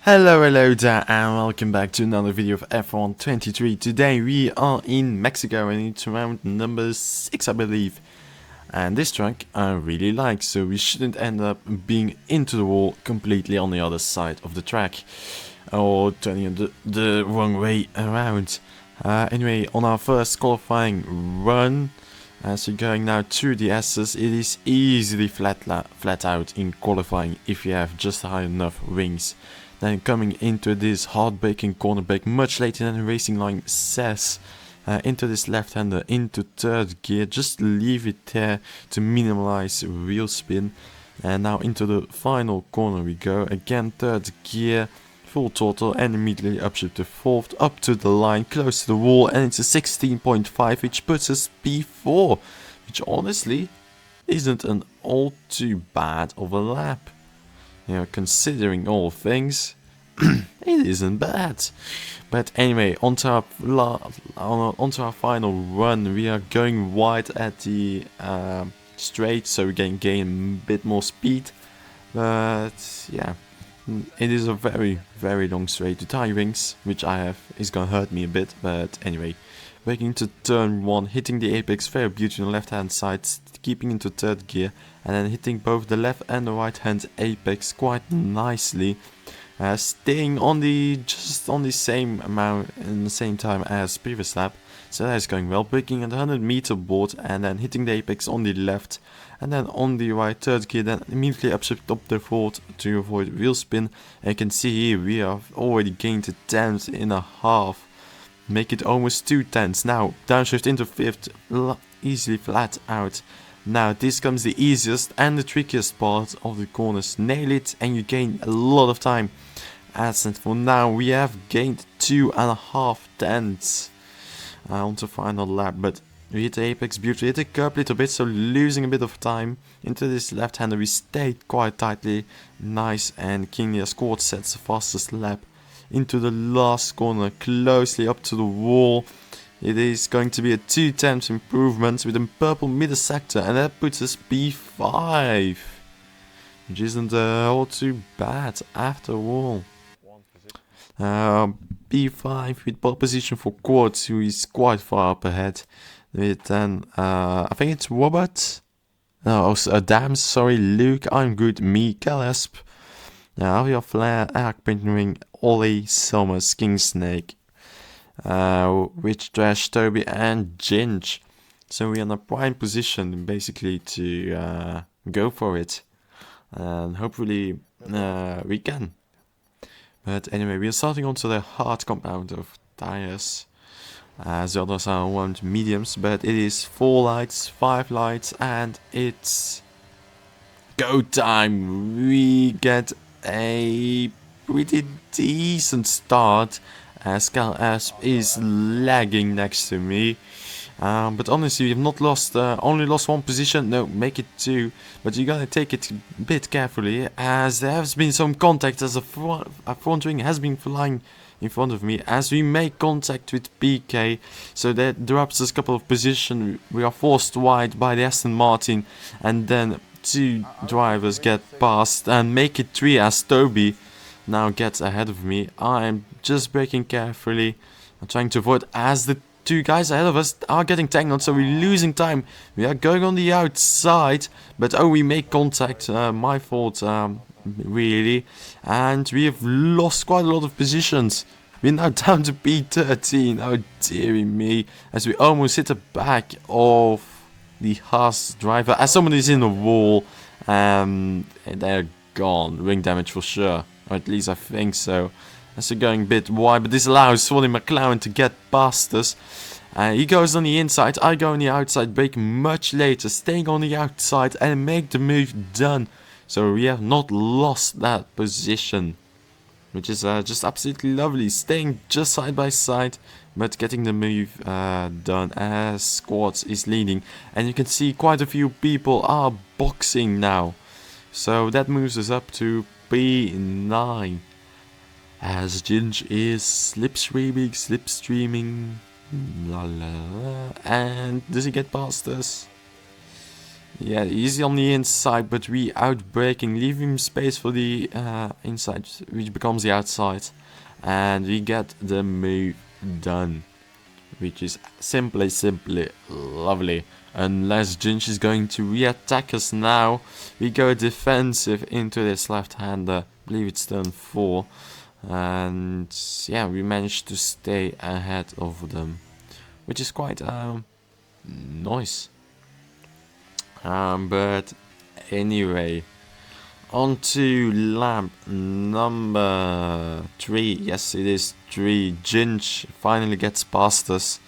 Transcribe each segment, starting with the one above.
Hello there and welcome back to another video of F1 23. Today we are in Mexico and it's round number 6 I believe. And this track I really like, so we shouldn't end up being into the wall completely on the other side of the track. Or turning the wrong way around. Anyway, on our first qualifying run, as we're going now through the S's, it is easily flat out in qualifying if you have just high enough wings. Then coming into this hard braking corner brake much later than the racing line says, into this left-hander into third gear, just leave it there to minimize wheel spin. And now into the final corner we go, again third gear, full throttle and immediately upshift to fourth, up to the line, close to the wall, and it's a 16.5 which puts us P4, which honestly isn't an all too bad of a lap. You know, considering all things, it isn't bad. But anyway, onto our final run. We are going wide at the straight, so we can gain a bit more speed. But yeah, it is a very long straight. The tire rings, which I have, is gonna hurt me a bit. But anyway, braking into turn 1, hitting the apex very beautifully on the left hand side, keeping into third gear, and then hitting both the left and the right hand apex quite nicely, staying on just on the same amount in the same time as previous lap. So that is going well, braking at the 100-meter board and then hitting the apex on the left and then on the right third gear, then immediately upshift up the fourth to avoid wheel spin. And you can see here we have already gained a tenth and a half, make it almost 2 tenths. Now downshift into fifth, easily flat out. Now this comes the easiest and the trickiest part of the corners. Nail it and you gain a lot of time. As for now we have gained 2.5 tenths on the final lap, but we hit the apex beautifully, hit the curb a little bit, so losing a bit of time. Into this left-hander we stayed quite tightly, nice, and Kingly scored sets the fastest lap. Into the last corner, closely up to the wall. It is going to be a 2 tenths improvement with a purple middle sector, and that puts us P5, which isn't all too bad after all. P5 with pole position for Quartz, who is quite far up ahead. With then, I think it's Robert. No, Dams, sorry, Luke, I'm good, me, Calesp, Javier Flair, Eric Pintering, Ollie, Summers, King Snake, Witch Trash, Toby, and Ginge. So we're in a prime position basically to go for it, and hopefully we can. But anyway, we are starting onto the hard compound of tires. The others are one mediums, but it is 4 lights, 5 lights, and it's go time. We get a pretty decent start as Cal Asp is lagging next to me. But honestly, we've not lost, only lost 1 position, no, make it 2, but you gotta take it a bit carefully, as there has been some contact as a front wing has been flying in front of me, as we make contact with PK, so that drops us a couple of positions. We are forced wide by the Aston Martin, and then 2 drivers get past and make it 3 as Toby now gets ahead of me. I'm just braking carefully, I'm trying to avoid as the 2 guys ahead of us are getting tangled, so we're losing time. We are going on the outside, but oh, we make contact, my fault, really, and we have lost quite a lot of positions. We're now down to P13, oh dearie me, as we almost hit the back of the Haas driver, as somebody is in the wall, and they're gone, wing damage for sure, or at least I think so. As we're going a bit wide, but this allows Swolly McLaren to get past us. He goes on the inside, I go on the outside, brake much later, staying on the outside and make the move done. So we have not lost that position, which is just absolutely lovely. Staying just side by side, but getting the move done as Squads is leading. And you can see quite a few people are boxing now. So that moves us up to P9. As Ginge is slipstreaming, la la la, and does he get past us? Yeah, easy on the inside, but we outbraking, leaving space for the inside, which becomes the outside. And we get the move done, which is simply lovely. Unless Jinch is going to re-attack us now, we go defensive into this left-hander. I believe it's turn 4. And yeah, we managed to stay ahead of them, which is quite nice. But anyway, on to lap number 3. Yes, it is 3. Jinch finally gets past us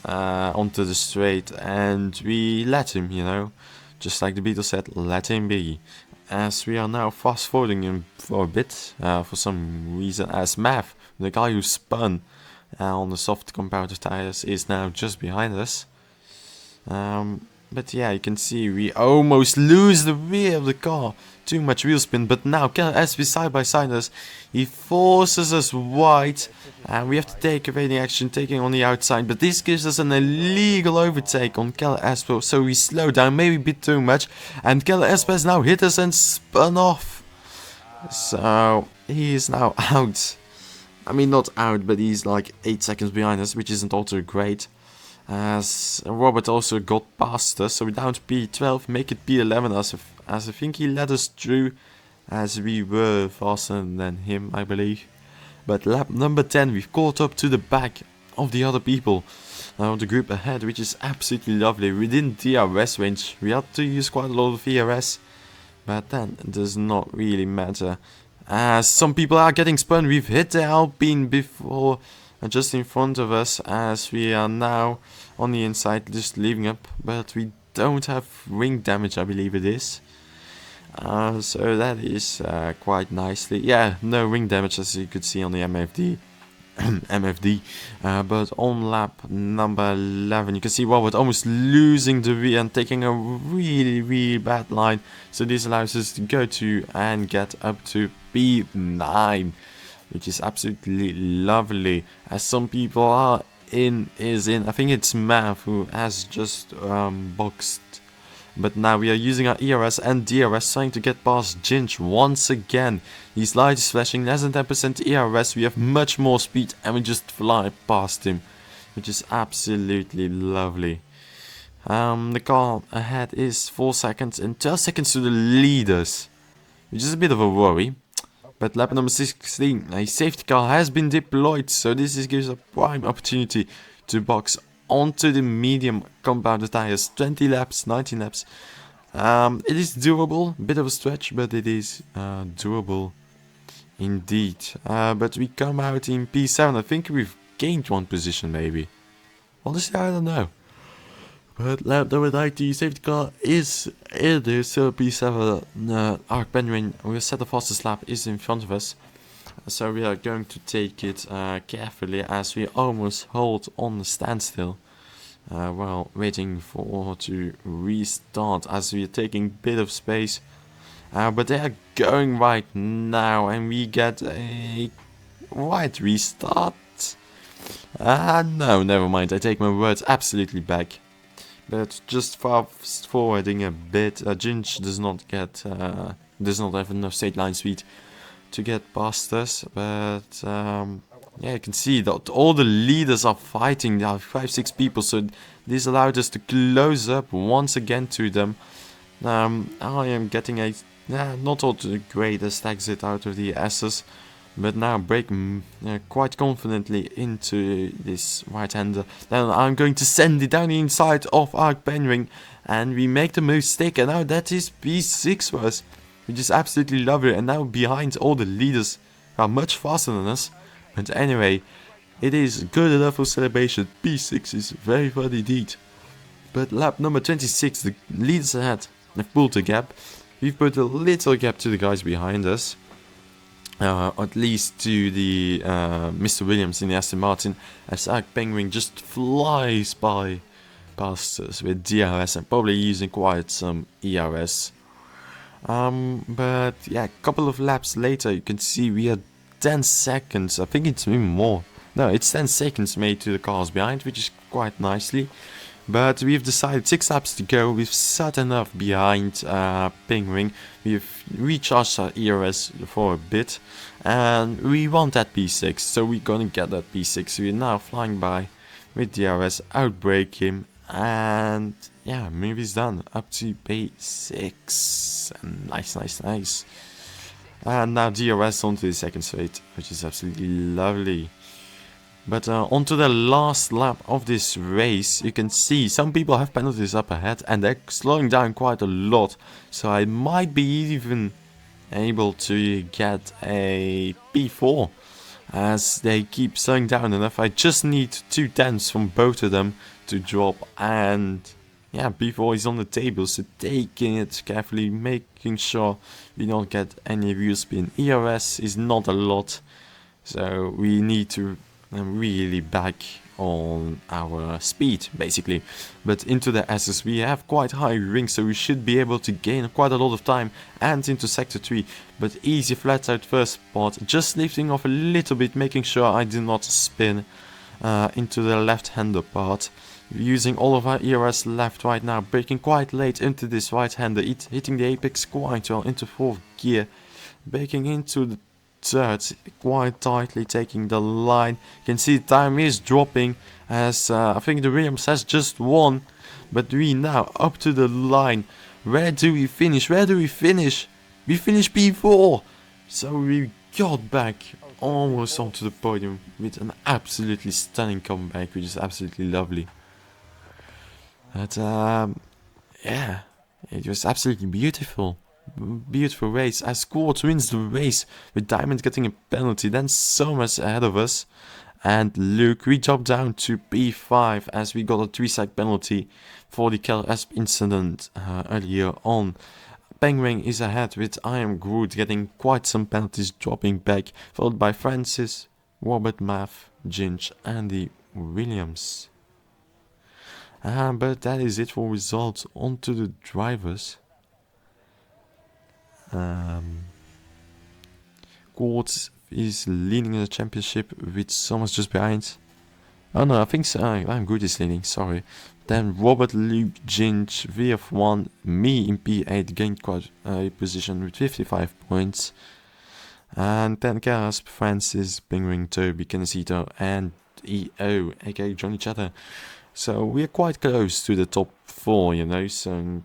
onto the straight, and we let him, you know, just like the Beatles said, let him be. As we are now fast forwarding him for a bit, for some reason, as Mav, the guy who spun on the soft comparative tires, is now just behind us. But yeah, you can see we almost lose the rear of the car. Too much wheel spin, but now as we side by side us, he forces us wide, and we have to take evading action, taking on the outside. But this gives us an illegal overtake on Kelle Esper, so we slow down, maybe a bit too much, and Kelle Esper has now hit us and spun off. So he is now out. I mean, not out, but he's like 8 seconds behind us, which isn't also great. As Robert also got past us, so we're down to P12, make it P11 as I think he led us through, as we were faster than him, I believe. But lap number 10, we've caught up to the back of the other people, the group ahead, which is absolutely lovely. Within DRS range, we had to use quite a lot of VRS, but then it does not really matter. As some people are getting spun, we've hit the Alpine before, just in front of us, as we are now on the inside, just leaving up, but we don't have wing damage, I believe it is. So that is quite nicely. Yeah, no wing damage, as you could see on the MFD. But on lap number 11, you can see Robert almost losing the wheel and taking a really bad line. So this allows us to go to and get up to P9, which is absolutely lovely. As some people are in. I think it's Mav who has just boxed. But now we are using our ERS and DRS trying to get past Jinch once again. His light is flashing, less than 10% ERS, we have much more speed and we just fly past him, which is absolutely lovely. The car ahead is 4 seconds and 12 seconds to the leaders, which is a bit of a worry. But lap number 16, a safety car has been deployed, so this gives a prime opportunity to box onto the medium compounded tires. 20 laps, 19 laps. It is doable, bit of a stretch, but it is doable indeed. But we come out in P7. I think we've gained 1 position maybe. Honestly, I don't know. But lap number 90, safety car is in there, so P7, Ark Penguin, we set the fastest lap, is in front of us. So we are going to take it carefully, as we almost hold on the standstill while waiting for to restart, as we are taking a bit of space. But they are going right now, and we get a right restart. No, never mind, I take my words absolutely back. But just fast forwarding a bit, Jinch does not have enough straight line speed to get past us. But yeah, you can see that all the leaders are fighting. There are 5-6 people, so this allowed us to close up once again to them. I am getting a not all the greatest exit out of the S's, but now brake quite confidently into this right-hander. Then I'm going to send it down the inside of Ark Penring, and we make the mistake, and now that is P6 for us, which is absolutely lovely. And now behind all the leaders who are much faster than us. But anyway, it is good enough for celebration. P6 is very fun indeed. But lap number 26, the leaders ahead have pulled the gap. We've put a little gap to the guys behind us. At least to the Mr. Williams in the Aston Martin, as Ark Penguin just flies by past us with DRS and probably using quite some ERS. But yeah, a couple of laps later, you can see we are 10 seconds, I think it's even more. No, it's 10 seconds made to the cars behind, which is quite nicely. But we've decided 6 laps to go. We've sat enough behind Penguin. We've recharged our ERS for a bit. And we want that P6. So we're gonna get that P6. We're now flying by with DRS, outbrake him. And yeah, movie's done. Up to P6. And nice. And now DRS onto the second straight, which is absolutely lovely. But onto the last lap of this race, you can see some people have penalties up ahead and they're slowing down quite a lot. So I might be even able to get a P4 as they keep slowing down enough. I just need 2 tenths from both of them to drop, and yeah, P4 is on the table, so taking it carefully, making sure we don't get any wheel spin. ERS is not a lot, so we need to really back on our speed basically. But into the S's we have quite high rings, so we should be able to gain quite a lot of time, and into sector 3. But easy flat out first spot, just lifting off a little bit, making sure I do not spin into the left-hander part. Using all of our ERS left right now, braking quite late into this right-hander, hitting the apex quite well into 4th gear, braking into the third quite tightly, taking the line. You can see time is dropping as I think the Williams has just won, but we now up to the line. Where do we finish? We finish P4, so we got back almost onto the podium with an absolutely stunning comeback, which is absolutely lovely. But yeah, it was absolutely beautiful race as Quartz wins the race with Diamond getting a penalty, then Somers ahead of us, and Luke, we dropped down to P5 as we got a 3-sec penalty for the Keller Asp incident earlier on. Penguin is ahead with I Am Groot getting quite some penalties, dropping back, followed by Francis, Robert, Math, Ginge, Andy Williams. But that is it for results. Onto the drivers. Quartz is leading in the championship with Somers just behind. Oh no, I think so. I'm good is leading, sorry. Then Robert, Luke, Ginge, VF1, me in P8 gained quite a position with 55 points. And then Casp, Francis, Penguin, Toby, Kennesito, and EO, aka Johnny Chatter. So we're quite close to the top 4, you know, so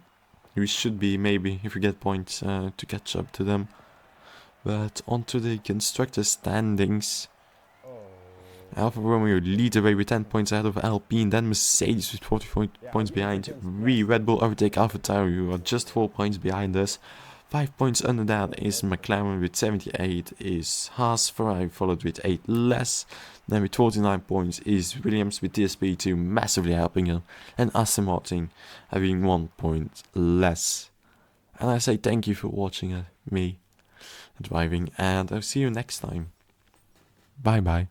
we should be, maybe, if we get points, to catch up to them. But onto the constructor standings. Alfa Romeo lead the way with 10 points ahead of Alpine, then Mercedes with 40 points behind. Red Bull overtake AlphaTauri, who are just 4 points behind us. 5 points under that is McLaren with 78, is Haas. Ferrari followed with 8 less. Then with 49 points is Williams with TSP2 massively helping him, and Aston Martin having 1 point less. And I say thank you for watching me driving, and I'll see you next time. Bye bye.